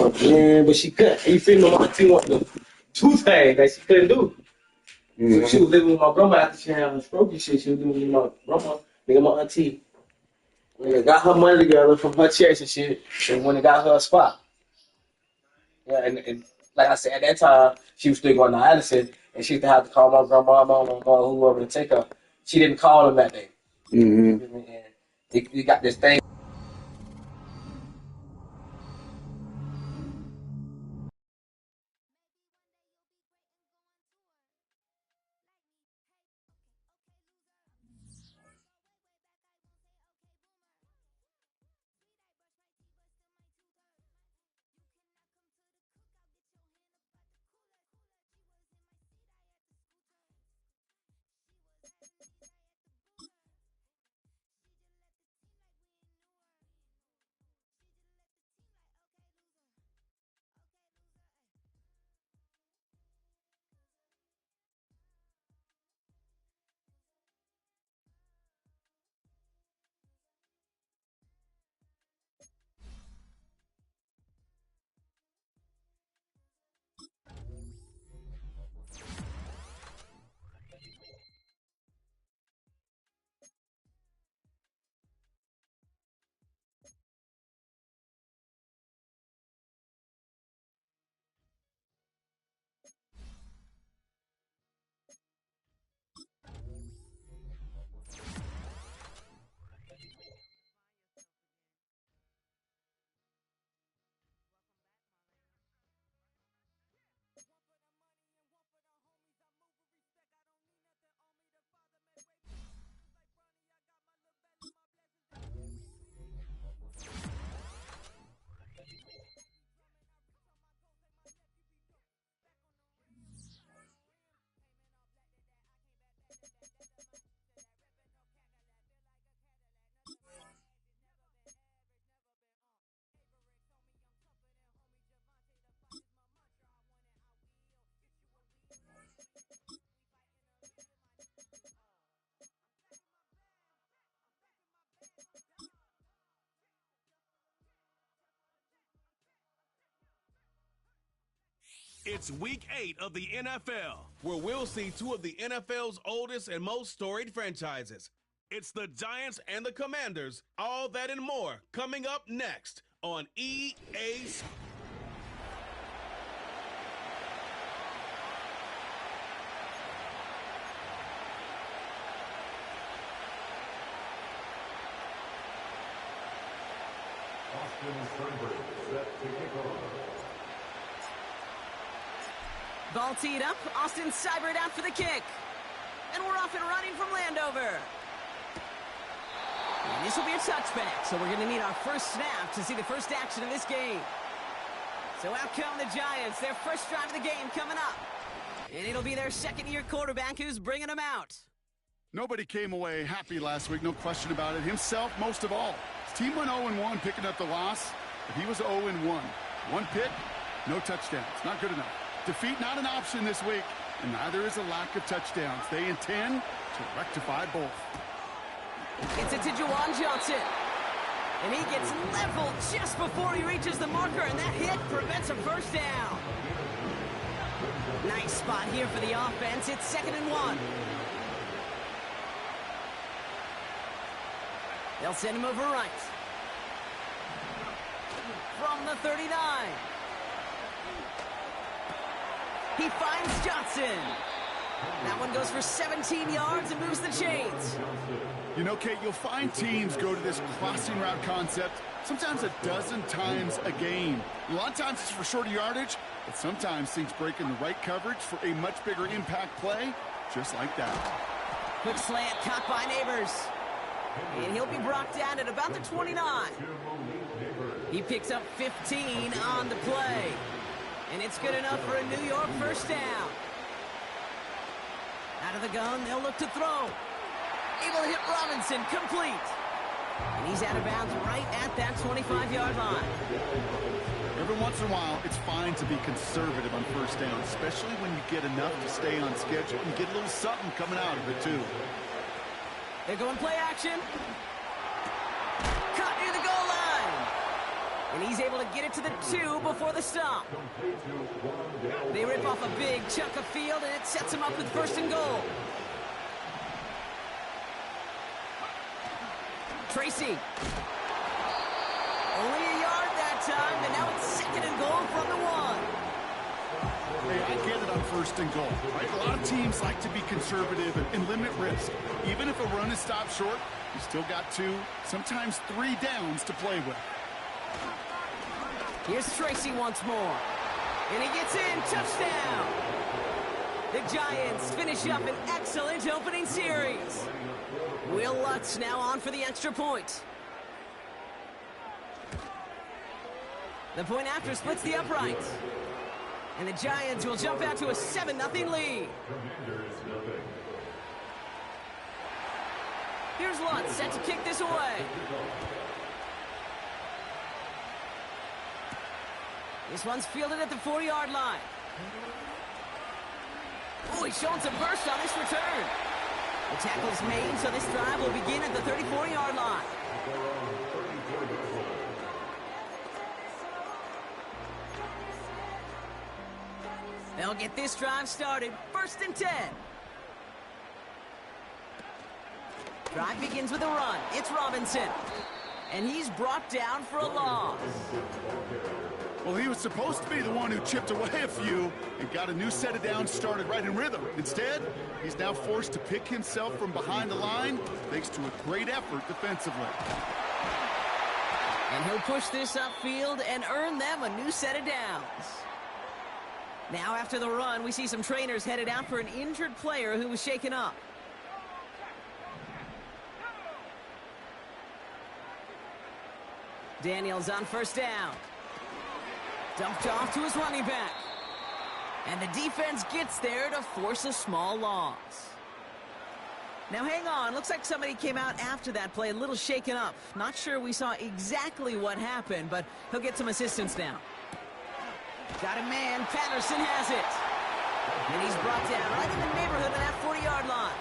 want, man, but she couldn't. You feel me? My auntie wanted to do things that she couldn't do. So she was living with my grandma after she had her stroke and shit. She was living with my grandma, nigga, my auntie. Nigga got her money together from her checks and shit, and when it got her a spot. Yeah, and like I said, at that time, she was still going to Addison, and she used to have to call my grandma, my mom, whoever to take her. She didn't call them that day. Mm-hmm. And they got this thing. It's week 8 of the NFL, where we'll see two of the NFL's oldest and most storied franchises. It's the Giants and the Commanders, all that and more, coming up next on EA Sports. Ball teed up, Austin Seibert out for the kick. And we're off and running from Landover. And this will be a touchback, so we're going to need our first snap to see the first action of this game. So out come the Giants, their first drive of the game coming up. And it'll be their second-year quarterback who's bringing them out. Nobody came away happy last week, no question about it. Himself, most of all. His team went 0-1, picking up the loss, but he was 0-1. One pick, no touchdowns. Not good enough. Defeat not an option this week, and neither is a lack of touchdowns. They intend to rectify both. It's it to Juwan Johnson. And he gets leveled just before he reaches the marker, and that hit prevents a first down. Nice spot here for the offense. It's 2nd and 1. They'll send him over right. From the 39. He finds Johnson. That one goes for 17 yards and moves the chains. You know, Kate, you'll find teams go to this crossing route concept sometimes a dozen times a game. A lot of times it's for shorter yardage, but sometimes things break in the right coverage for a much bigger impact play, just like that. Quick slant caught by Neighbors. And he'll be brought down at about the 29. He picks up 15 on the play. And it's good enough for a New York first down. Out of the gun, they'll look to throw. Able to hit Robinson, complete. And he's out of bounds right at that 25-yard line. Every once in a while, it's fine to be conservative on first down, especially when you get enough to stay on schedule and get a little something coming out of it, too. They're going play action. Caught near the goal line. And And he's able to get it to the 2 before the stop. They rip off a big chunk of field, and it sets him up with 1st and goal. Tracy. Only a yard that time, and now it's 2nd and goal from the 1. Hey, I get it on 1st and goal, right? A lot of teams like to be conservative and limit risk. Even if a run is stopped short, you still got 2, sometimes 3 downs to play with. Here's Tracy once more. And he gets in. Touchdown! The Giants finish up an excellent opening series. Will Lutz now on for the extra point. The point after splits the uprights. And the Giants will jump out to a 7-0 lead. Here's Lutz set to kick this away. This one's fielded at the 4-yard line. Oh, he's showing some burst on this return. The tackle's made, so this drive will begin at the 34-yard line. They'll get this drive started. 1st and 10. Drive begins with a run. It's Robinson. And he's brought down for a loss. Well, he was supposed to be the one who chipped away a few and got a new set of downs started right in rhythm. Instead, he's now forced to pick himself from behind the line thanks to a great effort defensively. And he'll push this upfield and earn them a new set of downs. Now after the run, we see some trainers headed out for an injured player who was shaken up. Daniels on 1st down. Dumped off to his running back. And the defense gets there to force a small loss. Now hang on, looks like somebody came out after that play a little shaken up. Not sure we saw exactly what happened, but he'll get some assistance now. Got a man, Patterson has it. And he's brought down right in the neighborhood of that 40-yard line.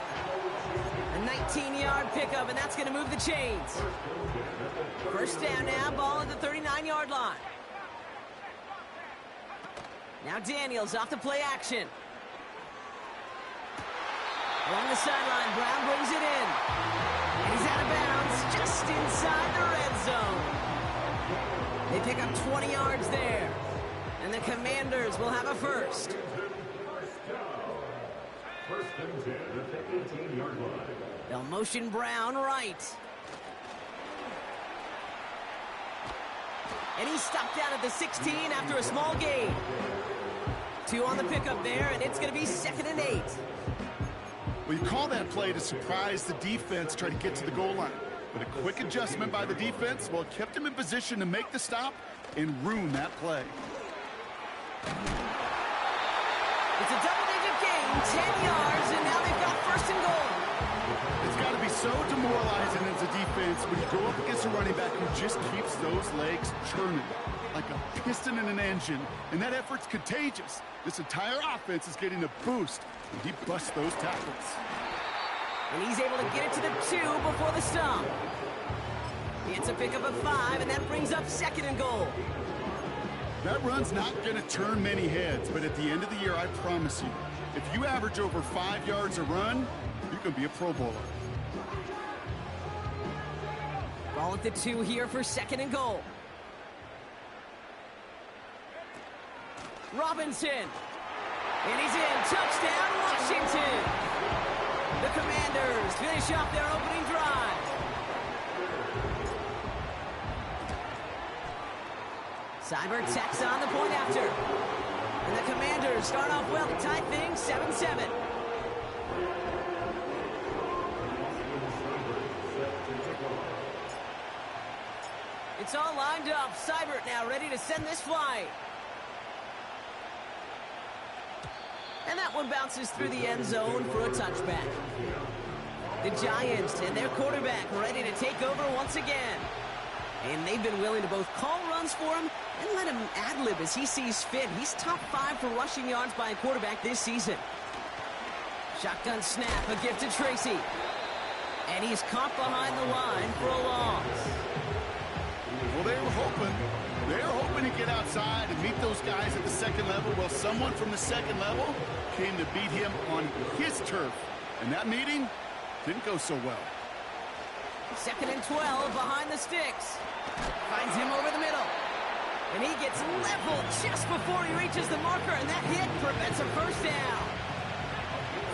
A 19-yard pickup, and that's going to move the chains. 1st down now, ball at the 39-yard line. Now Daniels off the play action. Along the sideline, Brown brings it in. And he's out of bounds just inside the red zone. They pick up 20 yards there. And the Commanders will have a 1st. They'll motion Brown right. And he's stopped down at the 16 after a small gain. 2 on the pickup there, and it's going to be 2nd and 8. Well, you call that play to surprise the defense, try to get to the goal line. But a quick adjustment by the defense, well, it kept him in position to make the stop and ruin that play. It's a double-digit gain, 10 yards, and now they've got 1st and goal. It's got to be so demoralizing as a defense when you go up against a running back who just keeps those legs churning like a piston in an engine, and that effort's contagious. This entire offense is getting a boost, and he busts those tackles. And he's able to get it to the 2 before the stop. It's a pickup of 5, and that brings up 2nd and goal. That run's not going to turn many heads, but at the end of the year, I promise you, if you average over 5 yards a run, you can be a Pro Bowler. Ball at the 2 here for 2nd and goal. Robinson. And he's in. Touchdown, Washington. The Commanders finish off their opening drive. Seibert tacks on the point after. And the Commanders start off well to tie things 7-7. It's all lined up. Seibert now ready to send this flight. And that one bounces through the end zone for a touchback. The Giants and their quarterback ready to take over once again. And they've been willing to both call runs for him and let him ad-lib as he sees fit. He's top 5 for rushing yards by a quarterback this season. Shotgun snap, a gift to Tracy. And he's caught behind the line for a loss. Well, they were hoping They're hoping to get outside and meet those guys at the second level. Well, someone from the second level came to beat him on his turf. And that meeting didn't go so well. 2nd and 12 behind the sticks. Finds him over the middle. And he gets leveled just before he reaches the marker, and that hit prevents a first down.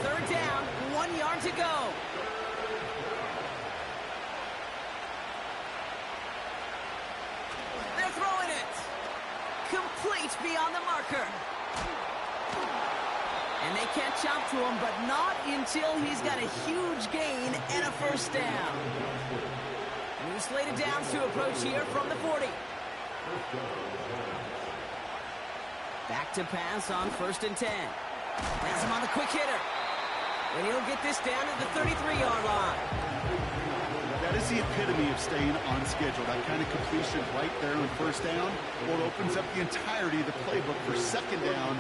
3rd down, 1 yard to go. They're throwing it. Complete beyond the marker. And they catch up to him, but not until he's got a huge gain and a first down. New slated downs to approach here from the 40. Back to pass on 1st and 10. Lands him on the quick hitter. And he'll get this down at the 33-yard line. That is the epitome of staying on schedule. That kind of completion right there on 1st down. Well, it opens up the entirety of the playbook for 2nd down.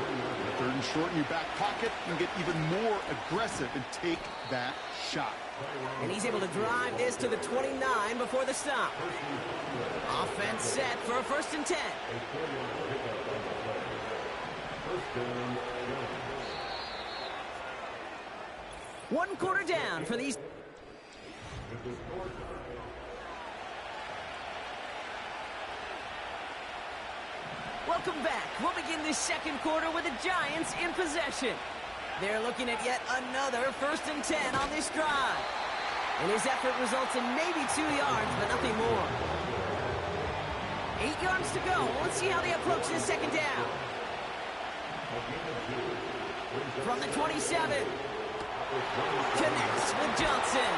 3rd and short in your back pocket. You can get even more aggressive and take that shot. And he's able to drive this to the 29 before the stop. Offense set for a 1st and 10. One quarter down for these. Welcome back. We'll begin this 2nd quarter with the Giants in possession. They're looking at yet another 1st and 10 on this drive. And his effort results in maybe 2 yards, but nothing more. 8 yards to go. Let's see how they approach this 2nd down. From the 27. Connects with Johnson.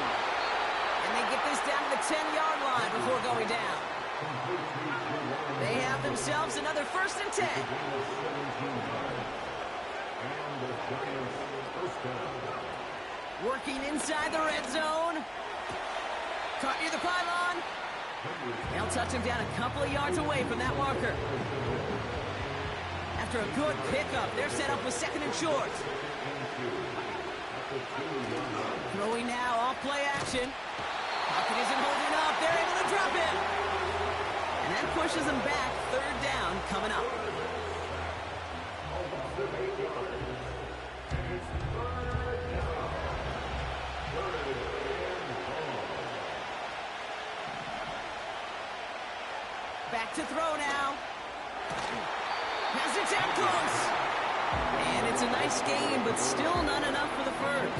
And they get this down to the 10-yard line before going down. They have themselves another 1st and 10. Working inside the red zone. Caught near the pylon. They'll touch him down a couple of yards away from that marker. After a good pickup, they're set up with 2nd and short. Throwing now off play action. Pocket isn't holding up. They're able to drop it. And that pushes them back. 3rd down coming up. Back to throw now. Has it down close. And it's a nice game, but still not enough for the first.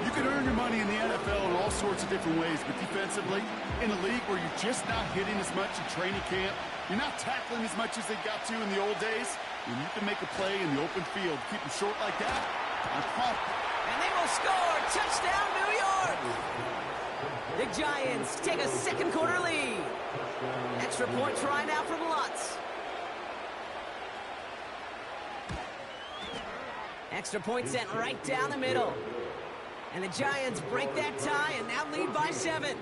You can earn your money in the NFL in all sorts of different ways, but defensively, in a league where you're just not hitting as much in training camp, you're not tackling as much as they got to in the old days, and you can make a play in the open field. Keep them short like that, I'm pumped. And they will score. Touchdown, New York. The Giants take a 2nd quarter lead. Extra point try now from Lutz. Extra point sent right down the middle. And the Giants break that tie and now lead by 7.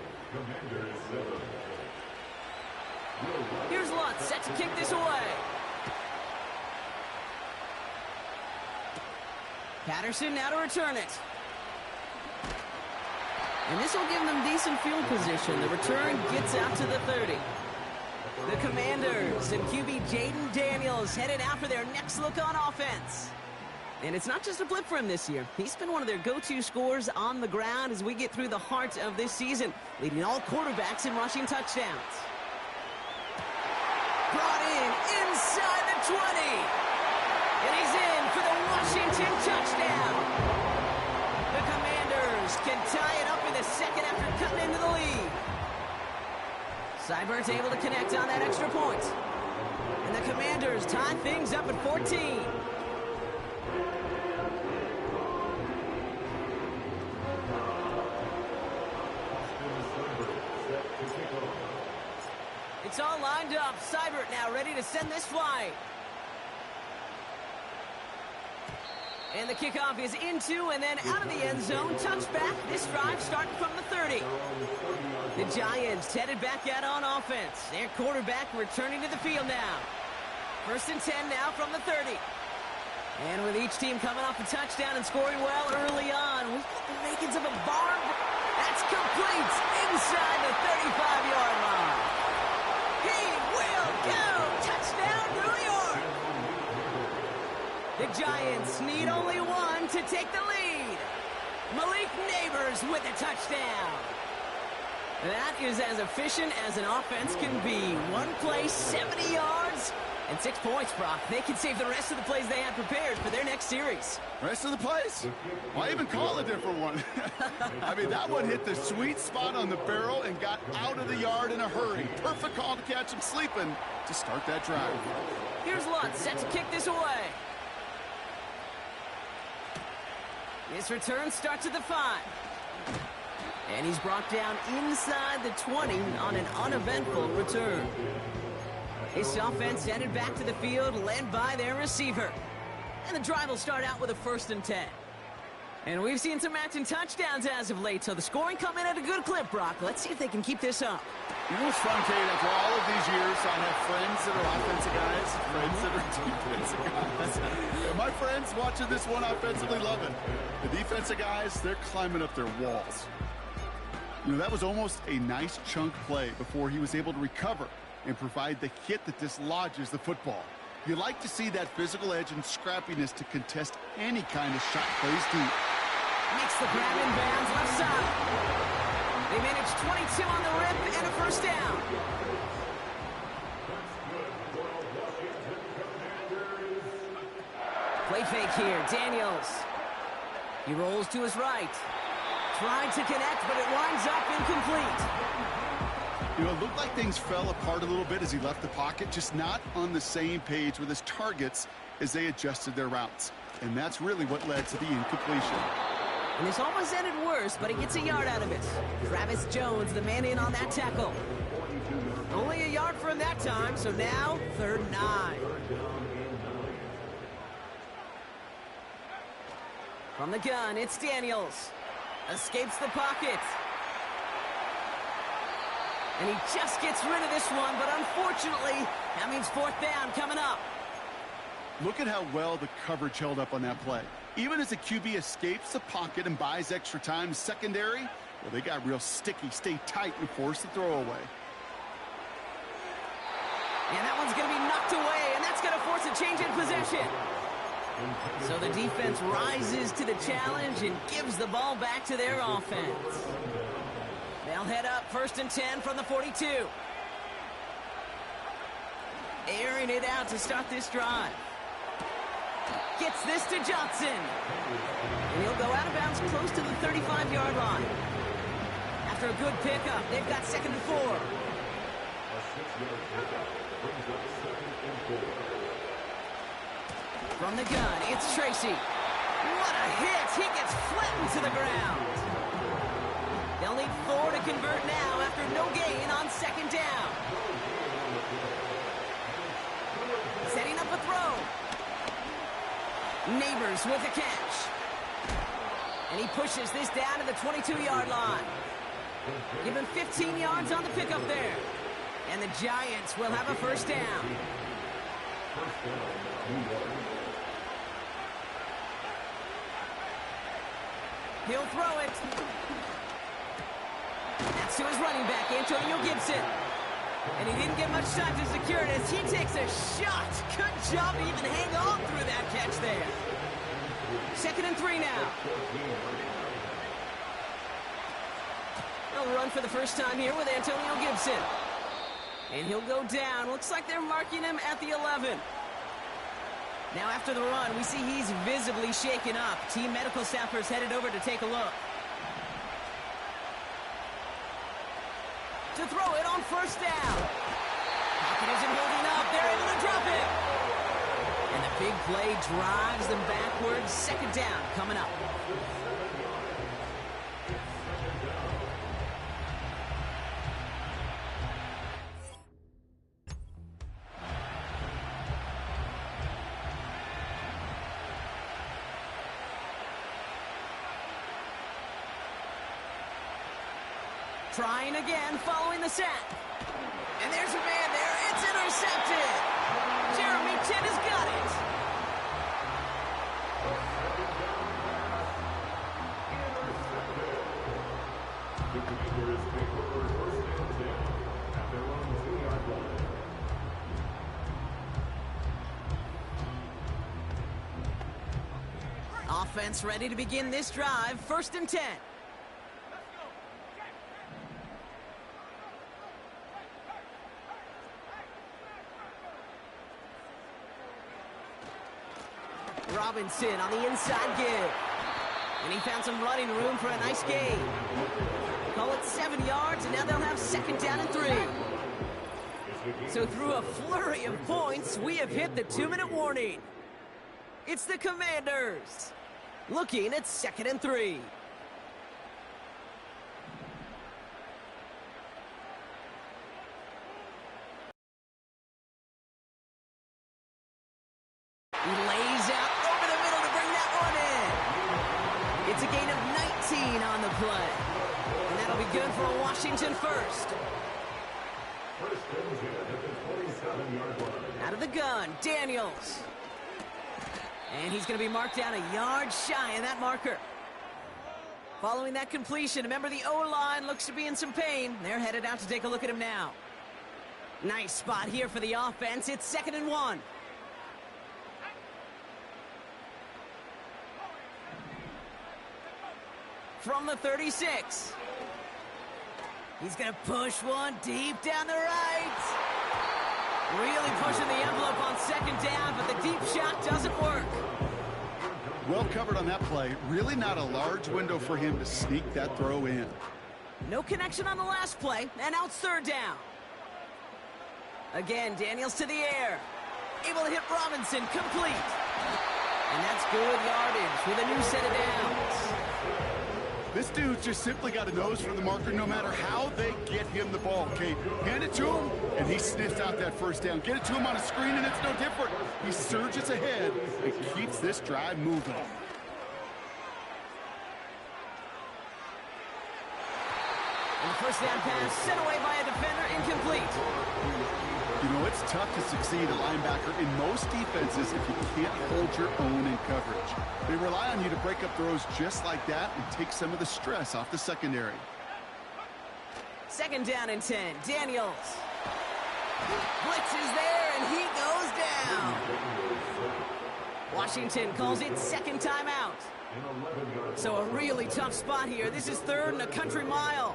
Here's Lutz set to kick this away. Patterson now to return it. And this will give them decent field position. The return gets out to the 30. The Commanders and QB Jaden Daniels headed out for their next look on offense. And it's not just a blip for him this year. He's been one of their go-to scorers on the ground as we get through the heart of this season, leading all quarterbacks in rushing touchdowns. Brought in inside the 20. And he's in for the Washington touchdown. The Commanders can tie it up in the 2nd after cutting into the lead. Seibert's able to connect on that extra point. And the Commanders tie things up at 14. It's all lined up. Seibert now ready to send this flight. And the kickoff is into and then out of the end zone. Touchback. This drive starting from the 30. The Giants headed back out on offense. Their quarterback returning to the field now. 1st and 10 now from the 30. And with each team coming off a touchdown and scoring well early on, we've got the makings of a barn. That's complete inside the 35-yard line. He will go! Touchdown, New York! The Giants need only one to take the lead. Malik Neighbors with a touchdown. That is as efficient as an offense can be. One play, 70 yards, and 6 points, Brock. They can save the rest of the plays they have prepared for their next series. Rest of the plays? Why even call a different one? I mean, that one hit the sweet spot on the barrel and got out of the yard in a hurry. Perfect call to catch him sleeping to start that drive. Here's Lutz set to kick this away. This return starts at the 5. And he's brought down inside the 20 on an uneventful return. This offense headed back to the field, led by their receiver. And the drive will start out with a 1st and 10. And we've seen some matching touchdowns as of late, so the scoring coming at a good clip, Brock. Let's see if they can keep this up. You know what's fun, Kate? After all of these years, I have friends that are offensive guys, friends that are defensive guys. And my friends watching this one offensively love it. The defensive guys, they're climbing up their walls. You know, that was almost a nice chunk play before he was able to recover and provide the hit that dislodges the football. You like to see that physical edge and scrappiness to contest any kind of shot plays deep. Makes the grab in bounds left side. They managed 22 on the rip and a 1st down. Play fake here, Daniels. He rolls to his right. Tried to connect, but it winds up incomplete. You know, it looked like things fell apart a little bit as he left the pocket, just not on the same page with his targets as they adjusted their routes. And that's really what led to the incompletion. And this almost ended worse, but he gets a yard out of it. Travis Jones, the man in on that tackle. Only a yard for him that time, so now 3rd and 9. From the gun, it's Daniels. Escapes the pocket. And he just gets rid of this one, but unfortunately, that means 4th down coming up. Look at how well the coverage held up on that play. Even as the QB escapes the pocket and buys extra time secondary, well, they got real sticky, stay tight, and force the throw away. And that one's going to be knocked away, and that's going to force a change in possession. So the defense rises to the challenge and gives the ball back to their offense. They'll head up 1st and 10 from the 42. Airing it out to start this drive. Gets this to Johnson. And he'll go out of bounds close to the 35-yard line. After a good pickup, they've got 2nd and 4. From the gun, it's Tracy. What a hit! He gets flattened to the ground. They'll need 4 to convert now after no gain on 2nd down. Setting up a throw. Neighbors with a catch. And he pushes this down to the 22-yard line. Give him 15 yards on the pickup there. And the Giants will have a 1st down. He'll throw it. That's to his running back, Antonio Gibson. And he didn't get much time to secure it as he takes a shot. Good job to even hang on through that catch there. 2nd and 3 now. They'll run for the first time here with Antonio Gibson. And he'll go down. Looks like they're marking him at the 11. Now after the run, we see he's visibly shaken up. Team medical staffers headed over to take a look. To throw it on 1st down. Pocket isn't holding up. They're able to drop it. And the big play drives them backwards. 2nd down coming up. Trying again, following the set. And there's a man there. It's intercepted. Jeremy Chinn has got it. Offense ready to begin this drive. 1st and 10. Robinson on the inside give. And he found some running room for a nice gain. Call it 7 yards, and now they'll have 2nd down and 3. So through a flurry of points, we have hit the 2-minute warning. It's the Commanders looking at 2nd and 3. He lays out over the middle to bring that one in. It's a gain of 19 on the play. And that'll be good for a Washington first. Out of the gun, Daniels. And he's going to be marked down a yard shy of that marker. Following that completion, remember the O-line looks to be in some pain. They're headed out to take a look at him now. Nice spot here for the offense. It's 2nd and 1. From the 36. He's going to push one deep down the right. Really pushing the envelope on 2nd down, but the deep shot doesn't work. Well covered on that play. Really not a large window for him to sneak that throw in. No connection on the last play, and now it's 3rd down. Again, Daniels to the air. Able to hit Robinson, complete. And that's good yardage with a new set of downs. This dude's just simply got a nose for the marker no matter how they get him the ball, Kate. Hand it to him, and he sniffs out that 1st down. Get it to him on a screen, and it's no different. He surges ahead and keeps this drive moving. And the 1st down pass sent away by a defender, incomplete. You know, it's tough to succeed a linebacker in most defenses if you can't hold your own in coverage. They rely on you to break up throws just like that and take some of the stress off the secondary. 2nd down and 10. Daniels. Blitz is there, and he goes down. Washington calls it 2nd timeout. So a really tough spot here. This is 3rd and a country mile.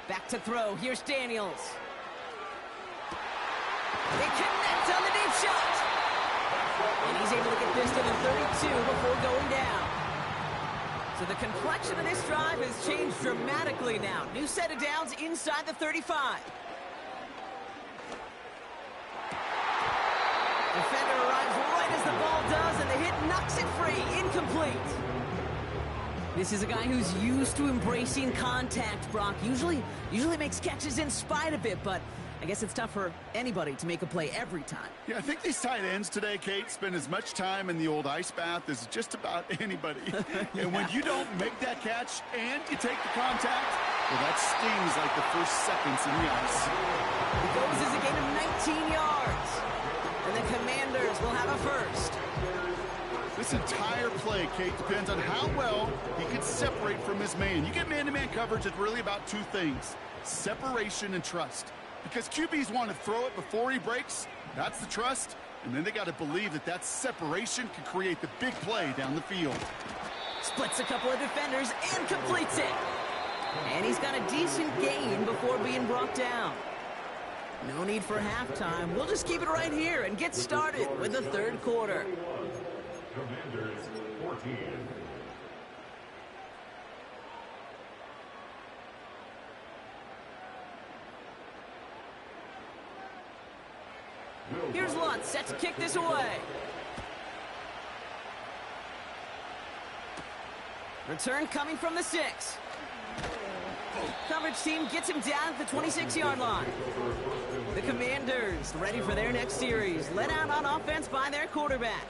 Back to throw. Here's Daniels. They connect on the deep shot. And he's able to get this to the 32 before going down. So the complexion of this drive has changed dramatically now. New set of downs inside the 35. Defender arrives right as the ball does, and the hit knocks it free. Incomplete. This is a guy who's used to embracing contact, Brock. Usually makes catches in spite of it, but I guess it's tough for anybody to make a play every time. Yeah, I think these tight ends today, Kate, spend as much time in the old ice bath as just about anybody. Yeah. And when you don't make that catch and you take the contact, well, that stings like the first seconds in the ice. It goes as a gain of 19 yards. And the Commanders will have a first. This entire play, Kate, depends on how well he can separate from his man. You get man-to-man coverage, it's really about 2 things: separation and trust. Because QBs want to throw it before he breaks. That's the trust. And then they got to believe that that separation can create the big play down the field. Splits a couple of defenders and completes it. And he's got a decent gain before being brought down. No need for halftime. We'll just keep it right here and get started with the 3rd quarter. Commanders 14. Here's Lutz set to kick this away. Return coming from the 6. Coverage team gets him down at the 26-yard line. The Commanders ready for their next series, led out on offense by their quarterback.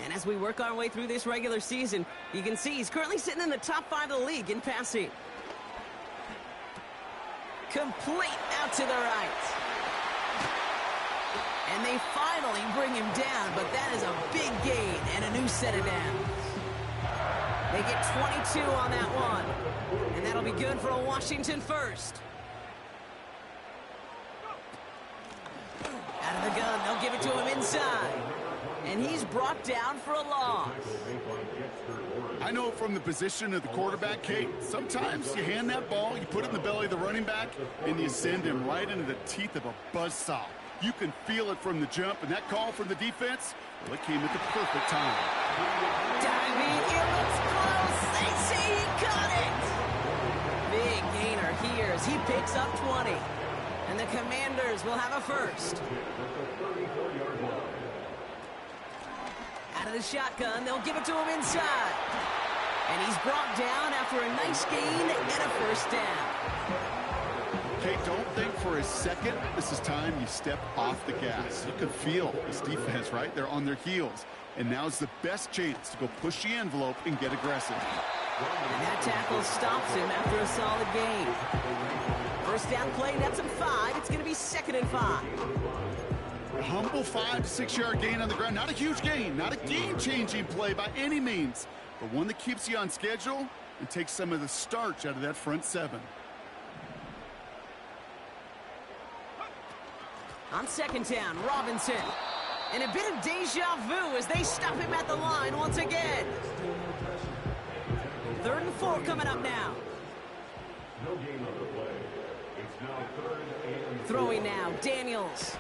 And as we work our way through this regular season, you can see he's currently sitting in the top 5 of the league in passing. Complete out to the right. And they finally bring him down, but that is a big gain and a new set of downs. They get 22 on that one, and that'll be good for a Washington first. Out of the gun, they'll give it to him inside. And he's brought down for a loss. I know from the position of the quarterback, Kate, sometimes you hand that ball, you put it in the belly of the running back, and you send him right into the teeth of a buzzsaw. You can feel it from the jump, and that call from the defense, well, it came at the perfect time. Diving, it looks close. They say he caught it. Big gainer here as he picks up 20. And the Commanders will have a first. Out of the shotgun, they'll give it to him inside. And he's brought down after a nice gain and a first down. Kate, don't think for a second this is time you step off the gas. You can feel this defense, right? They're on their heels. And now's the best chance to go push the envelope and get aggressive. And that tackle stops him after a solid gain. First down play, nets him 5. It's going to be 2nd and 5. A humble 5 to 6 yard gain on the ground. Not a huge gain, not a game-changing play by any means, but one that keeps you on schedule and takes some of the starch out of that front 7. On 2nd down, Robinson. And a bit of deja vu as they stop him at the line once again. 3rd and 4 coming up now. No gain on the play. It's now 3rd and 4. Throwing now, Daniels.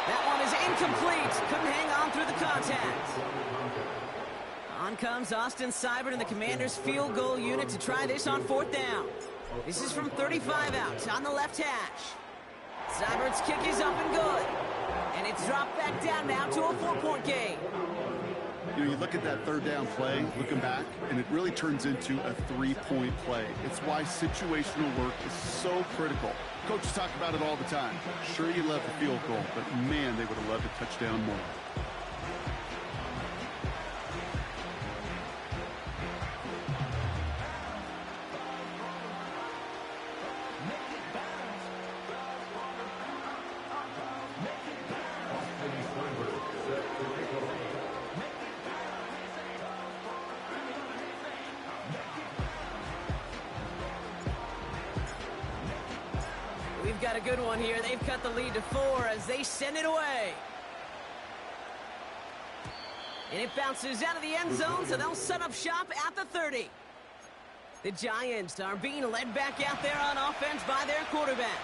That one is incomplete. Couldn't hang on through the contact. On comes Austin Seibert and the Commanders' field goal unit to try this on 4th down. This is from 35 out on the left hash. Seibert's kick is up and good. And it's dropped back down now to a 4-point game. You know, you look at that 3rd down play, looking back, and it really turns into a 3-point play. It's why situational work is so critical. Coaches talk about it all the time. Sure, you love the field goal, but man, they would have loved a touchdown more. We've got a good one here. They've cut the lead to 4 as they send it away. And it bounces out of the end zone, so they'll set up shop at the 30. The Giants are being led back out there on offense by their quarterback.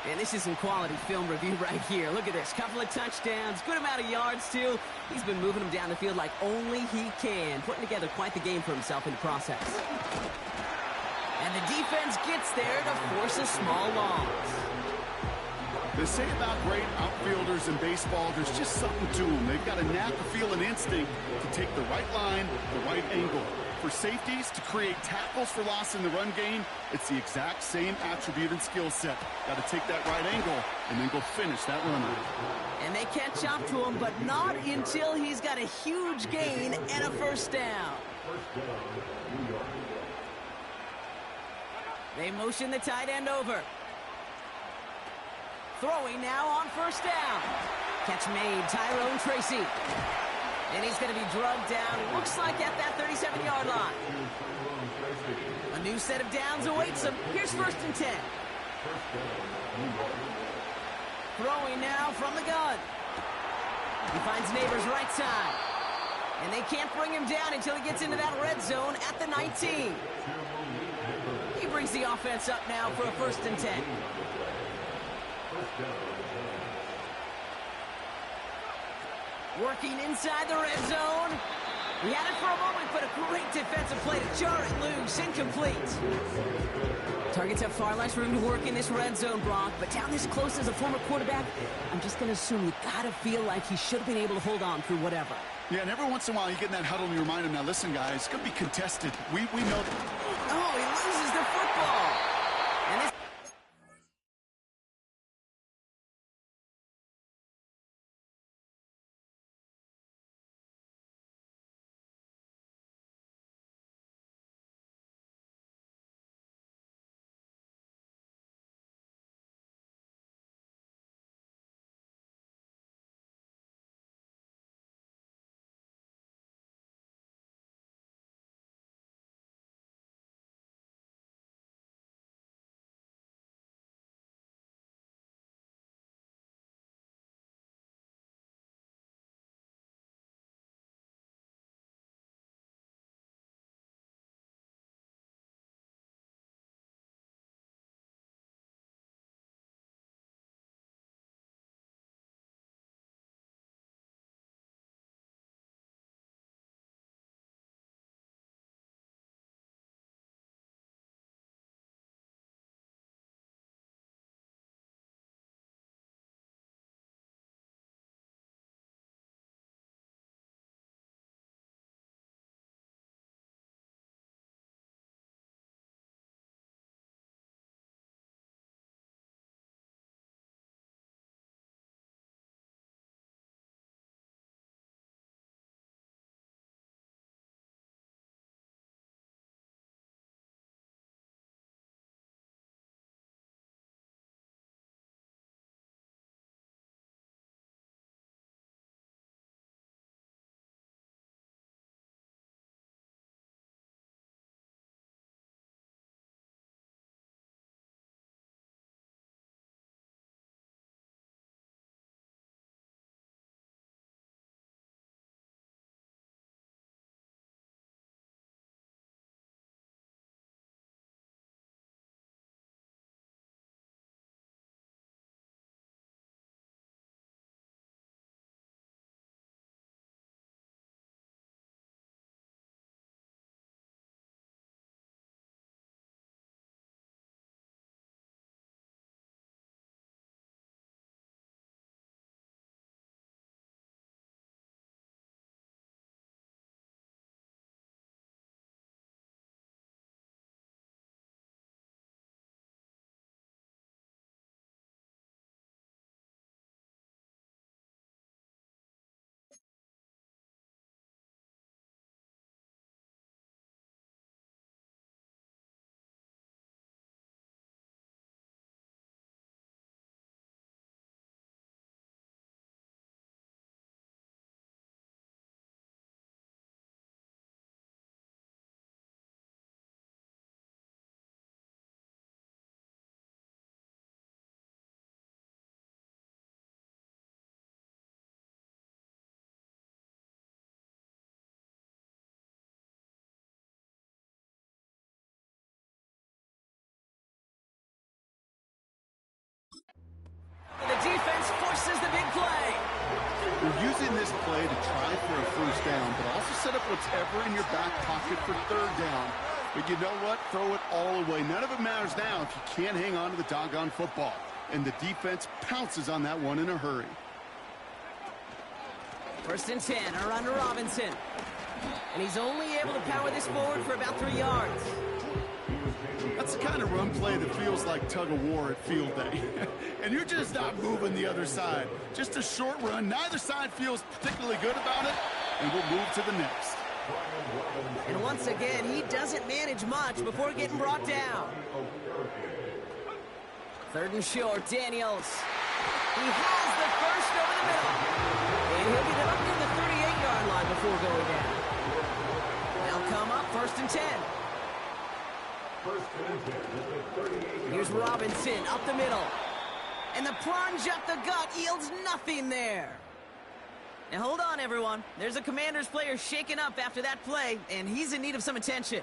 And this is some quality film review right here. Look at this. Couple of touchdowns, good amount of yards, too. He's been moving them down the field like only he can, putting together quite the game for himself in the process. And the defense gets there to force a small loss. They say about great outfielders in baseball, there's just something to them. They've got a knack, a feel, and instinct to take the right line, the right angle. For safeties, to create tackles for loss in the run game, it's the exact same attribute and skill set. Got to take that right angle and then go finish that runner. And they catch up to him, but not until he's got a huge gain and a first down. They motion the tight end over. Throwing now on first down. Catch made, Tyrone Tracy. And he's going to be drugged down, looks like at that 37-yard line. A new set of downs awaits him. Here's 1st and 10. Throwing now from the gun. He finds Neighbors right side. And they can't bring him down until he gets into that red zone at the 19. He brings the offense up now for a 1st and 10. Working inside the red zone. He had it for a moment, but a great defensive play to jar it loose. Incomplete. Targets have far less room to work in this red zone, Brock, but down this close as a former quarterback, I'm just going to assume you got to feel like he should have been able to hold on through whatever. Yeah, and every once in a while you get in that huddle and you remind him, now listen, guys, it's going to be contested. We know that. Oh, he loses the football. And this forces the big play. You're using this play to try for a first down, but also set up whatever in your back pocket for third down. But you know what? Throw it all away. None of it matters now if you can't hang on to the doggone football. And the defense pounces on that one in a hurry. 1st and 10, around to Robinson. And he's only able to power this forward for about 3 yards. That's the kind of run play that feels like tug-of-war at field day. And you're just not moving the other side. Just a short run. Neither side feels particularly good about it. And we'll move to the next. And once again, he doesn't manage much before getting brought down. 3rd and short, Daniels. He has the first over the middle. And he'll get it up near the 38-yard line before going down. They'll come up 1st and 10. Here's Robinson up the middle. And the plunge up the gut yields nothing there. Now hold on, everyone. There's a Commanders player shaken up after that play, and he's in need of some attention.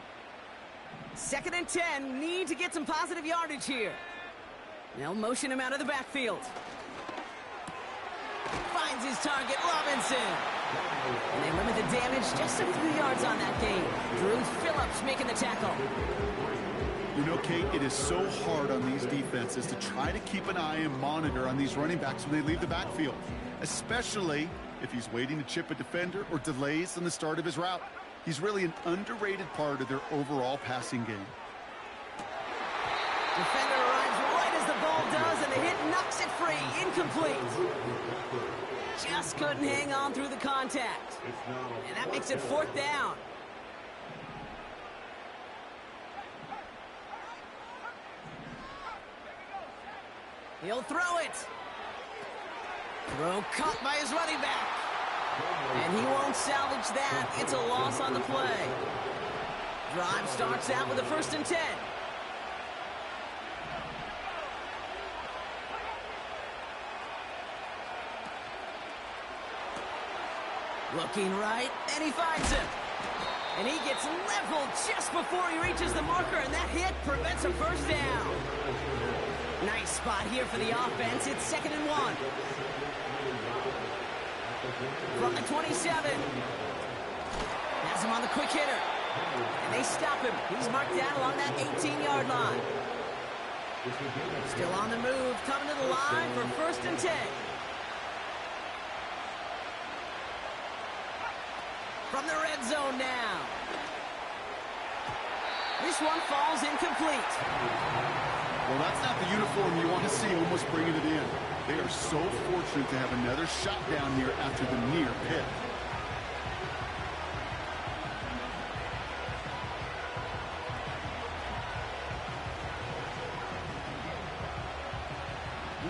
2nd and 10, need to get some positive yardage here. They'll motion him out of the backfield. Finds his target, Robinson. And they limit the damage just a few yards on that game. Drew Phillips making the tackle. You know, Kate, it is so hard on these defenses to try to keep an eye and monitor on these running backs when they leave the backfield, especially if he's waiting to chip a defender or delays on the start of his route. He's really an underrated part of their overall passing game. Defender arrives right as the ball does, and the hit knocks it free. Incomplete. Just couldn't hang on through the contact. And that makes it 4th down. He'll throw it. Throw caught by his running back. And he won't salvage that. It's a loss on the play. Drive starts out with a 1st and 10. Looking right, and he finds him. And he gets leveled just before he reaches the marker, and that hit prevents a first down. Nice spot here for the offense. It's 2nd and 1. From the 27. Has him on the quick hitter. And they stop him. He's marked down along that 18-yard line. Still on the move, coming to the line for 1st and 10. From the red zone now. This one falls incomplete. Well, that's not the uniform you want to see almost bringing it in. They are so fortunate to have another shot down here after the near pick.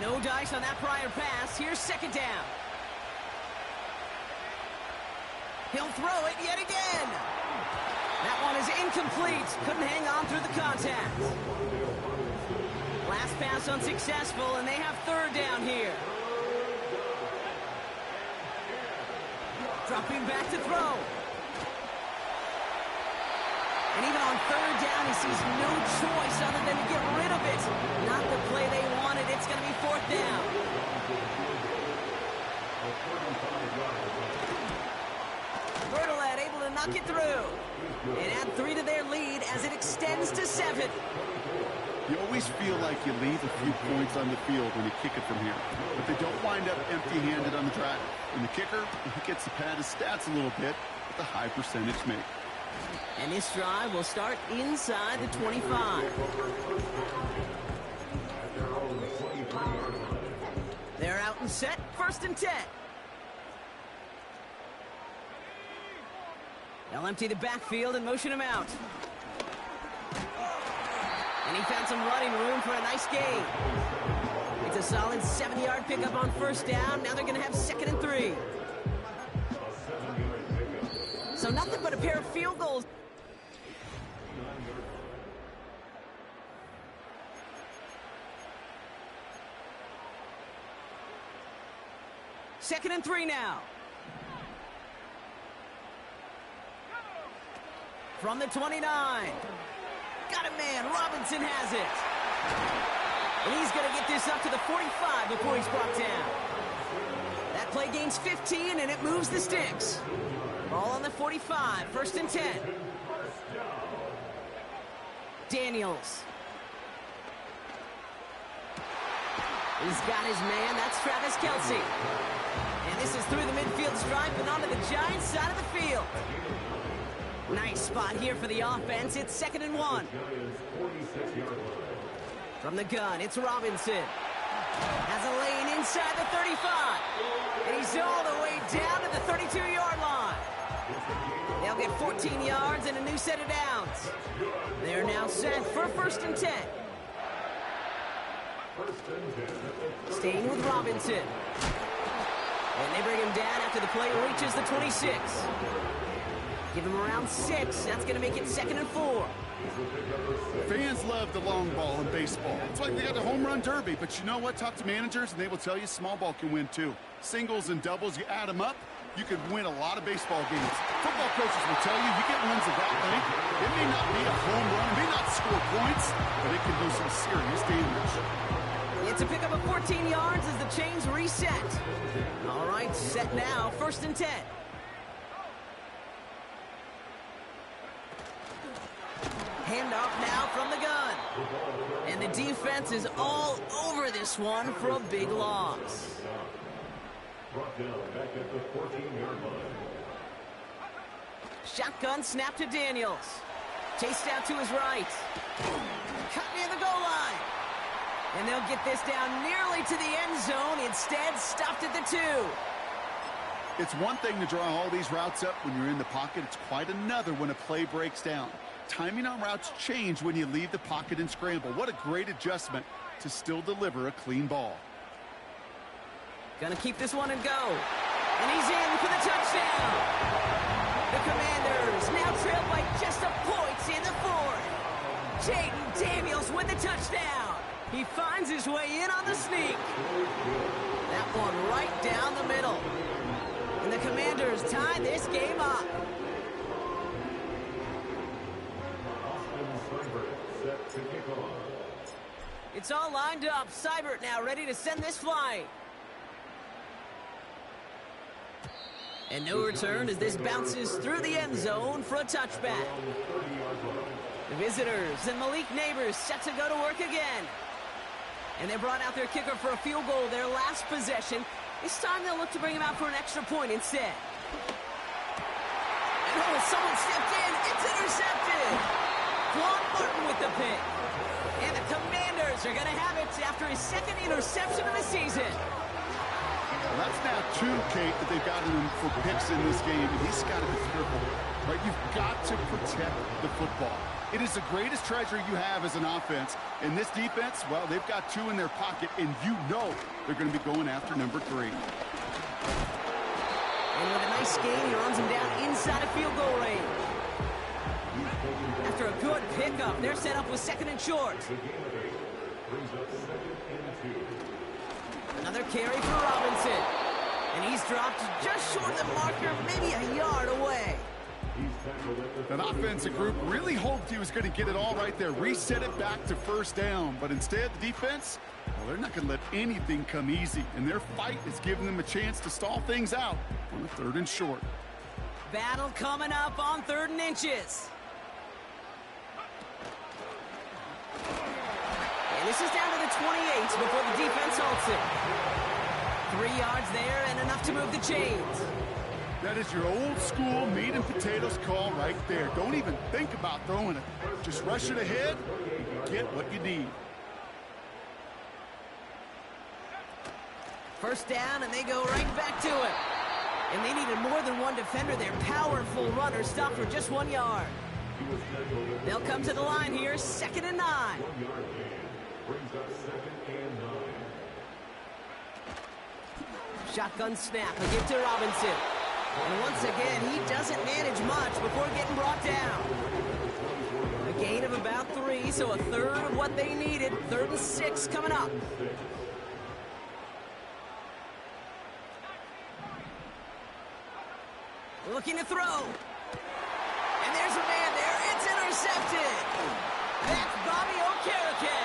No dice on that prior pass. Here's 2nd down. He'll throw it yet again. That one is incomplete. Couldn't hang on through the contact. Last pass unsuccessful, and they have 3rd down here. Dropping back to throw. And even on 3rd down, he sees no choice other than to get rid of it. Not the play they wanted. It's going to be 4th down. Bertolet able to knock it through. And add 3 to their lead as it extends to 7. You always feel like you leave a few points on the field when you kick it from here. But they don't wind up empty-handed on the drive. And the kicker, he gets to pad his stats a little bit with a high percentage make. And this drive will start inside the 25. They're out and set, 1st and 10. They'll empty the backfield and motion him out. And he found some running room for a nice gain. It's a solid 7-yard pickup on 1st down. Now they're going to have 2nd and 3. So nothing but a pair of field goals. Second and 3 now. From the 29. Got a man. Robinson has it. And he's going to get this up to the 45 before he's brought down. play gains 15, and it moves the sticks. Ball on the 45, 1st and 10. Daniels. He's got his man. That's Travis Kelce. And this is through the midfield stripe and onto the Giants side of the field. Nice spot here for the offense. It's 2nd and 1. From the gun, it's Robinson. Has a lane inside the 35. And he's all the way down to the 32-yard line. They'll get 14 yards and a new set of downs. They're now set for 1st and 10. Staying with Robinson. And they bring him down after the play reaches the 26. Give him around 6. That's going to make it 2nd and 4. Fans love the long ball in baseball. It's like they got the home run derby. But you know what? Talk to managers and they will tell you small ball can win too. Singles and doubles, you add them up, you could win a lot of baseball games. Football coaches will tell you get runs of that length. It may not be a home run, it may not score points, but it can do some serious damage. It's a pickup of 14 yards as the chains reset. All right, set now, 1st and 10. Handoff now from the gun. And the defense is all over this one for a big loss. Brought down back at the 14-yard line. Shotgun snap to Daniels. Chased out to his right. Cut near the goal line. And they'll get this down nearly to the end zone. Instead, stopped at the 2. It's one thing to draw all these routes up when you're in the pocket. It's quite another when a play breaks down. Timing on routes change when you leave the pocket and scramble. What a great adjustment to still deliver a clean ball. Gonna keep this one and go. And he's in for the touchdown. The Commanders now trail by just a point in the 4th. Jaden Daniels with the touchdown. He finds his way in on the sneak. That one right down the middle. And the Commanders tie this game up. Set to kick off. It's all lined up. Seibert now ready to send this flying. And no return as this bounces through the end zone for a touchback. The visitors and Malik Neighbors set to go to work again. And they brought out their kicker for a field goal their last possession. This time they'll look to bring him out for an extra point instead. And oh, someone stepped in. It's intercepted. Quan Martin with the pick. And the Commanders are going to have it after his 2nd interception of the season. Well, that's now 2, Kate, that they've gotten him for picks in this game, and he's got to be careful. Right? You've got to protect the football. It is the greatest treasure you have as an offense. And this defense, well, they've got 2 in their pocket, and you know they're going to be going after number 3. And with a nice gain, he runs him down inside of field goal range. After a good pickup, they're set up with 2nd and short. Another carry for Robinson. And he's dropped just short of the marker, maybe a yard away. That offensive group really hoped he was going to get it all right there, reset it back to 1st down. But instead, the defense, well, they're not going to let anything come easy. And their fight is giving them a chance to stall things out on a 3rd and short. Battle coming up on 3rd and inches. And this is down to the 28 before the defense halts it. 3 yards there and enough to move the chains. That is your old school meat and potatoes call right there. Don't even think about throwing it. Just rush it ahead, get what you need. 1st down, and they go right back to it. And they needed more than one defender. Their powerful runner stopped for just 1 yard. They'll come to the line here, 2nd and 9. Shotgun snap, a give to Robinson. And once again, he doesn't manage much before getting brought down. A gain of about 3, so a 1/3 of what they needed. 3rd and 6 coming up. Looking to throw. And there's a man there. It's intercepted. That's Bobby Okereke.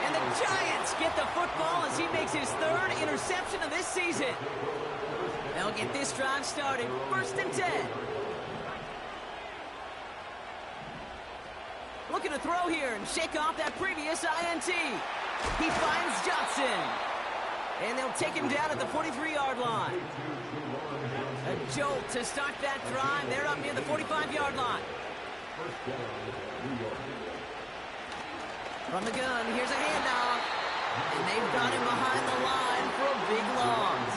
And And the Giants get the football as he makes his third interception of this season. They'll get this drive started, 1st and 10. Looking to throw here and shake off that previous INT. He finds Johnson. And they'll take him down at the 43-yard line. A jolt to start that drive. They're up near the 45-yard line. From the gun, here's a handoff. And they've got him behind the line for a big loss.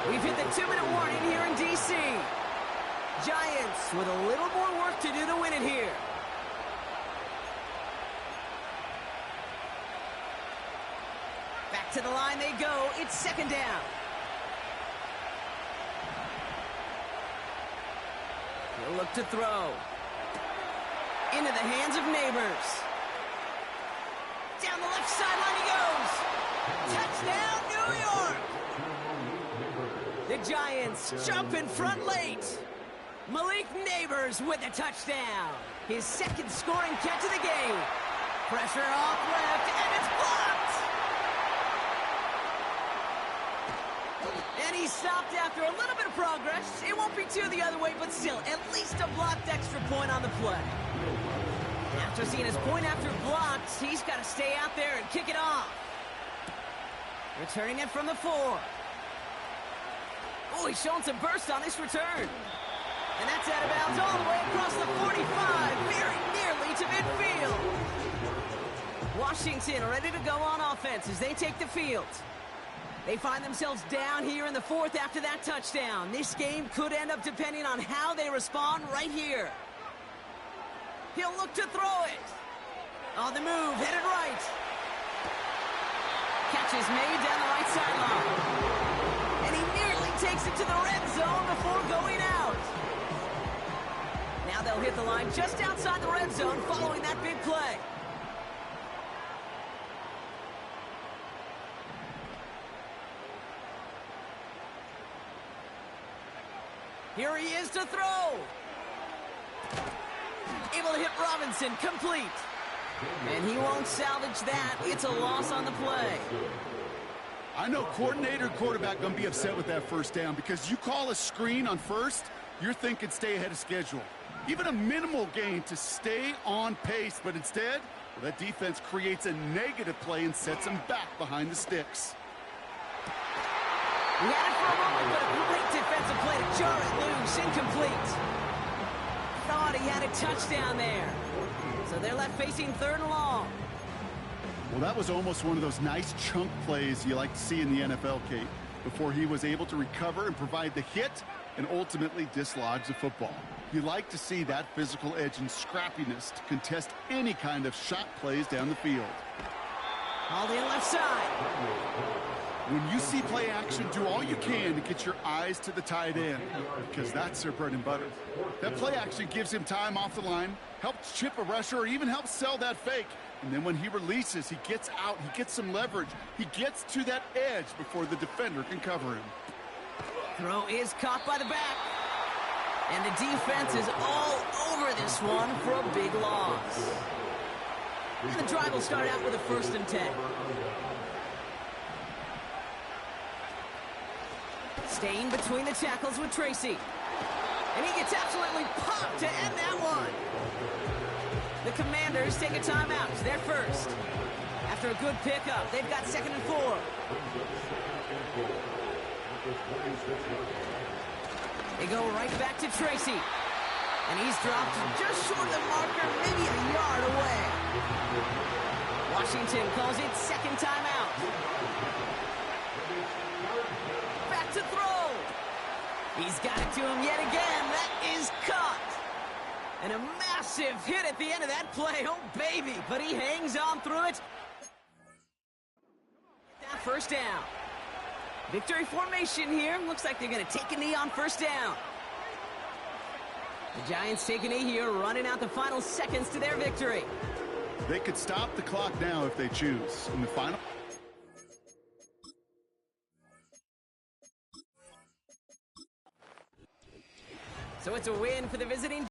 We've hit the 2-minute warning here in D.C. Giants with a little more work to do to win it here. Back to the line they go. It's 2nd down. He'll look to throw. Into the hands of Neighbors. Down the left sideline he goes. Touchdown, New York! The Giants jump in front late. Malik Neighbors with a touchdown. His 2nd scoring catch of the game. Pressure off left, and it's blocked! And he's stopped after a little bit of progress. It won't be 2 the other way, but still, at least a blocked extra point on the play. After seeing his point after blocked, he's got to stay out there and kick it off. Returning it from the 4. Oh, he's showing some burst on this return. And that's out of bounds all the way across the 45, very nearly to midfield. Washington ready to go on offense as they take the field. They find themselves down here in the 4th after that touchdown. This game could end up depending on how they respond right here. He'll look to throw it. On the move, headed right. Catch is made down the right sideline. And he nearly takes it to the red zone before going out. Now they'll hit the line just outside the red zone following that big play. Here he is to throw. Able to hit Robinson, complete. And he won't salvage that. It's a loss on the play. I know coordinator quarterback going to be upset with that 1st down because you call a screen on 1st, you're thinking stay ahead of schedule. Even a minimal gain to stay on pace, but instead, well, that defense creates a negative play and sets them back behind the sticks. He had it for a moment, but a great defensive play to jar it loose. Incomplete. Thought he had a touchdown there. So they're left facing 3rd and long. Well, that was almost one of those nice chunk plays you like to see in the NFL, Kate, before he was able to recover and provide the hit and ultimately dislodge the football. You like to see that physical edge and scrappiness to contest any kind of shot plays down the field. All the left side. When you see play action, do all you can to get your eyes to the tight end, because that's their bread and butter. That play action gives him time off the line, helps chip a rusher, or even helps sell that fake. And then when he releases, he gets out, he gets some leverage. He gets to that edge before the defender can cover him. Throw is caught by the back. And the defense is all over this one for a big loss. And the drive will start out with a 1st and 10. Staying between the tackles with Tracy. And he gets absolutely popped to end that one. The Commanders take a timeout. They're first. After a good pickup, they've got 2nd and 4. They go right back to Tracy. And he's dropped just short of the marker, maybe a yard away. Washington calls it 2nd timeout. Back to throw. He's got it to him yet again. That is caught. And a massive hit at the end of that play. Oh, baby. But he hangs on through it. That 1st down. Victory formation here. Looks like they're going to take a knee on 1st down. The Giants take a knee here, running out the final seconds to their victory. They could stop the clock now if they choose. In the final... So it's a win for the visiting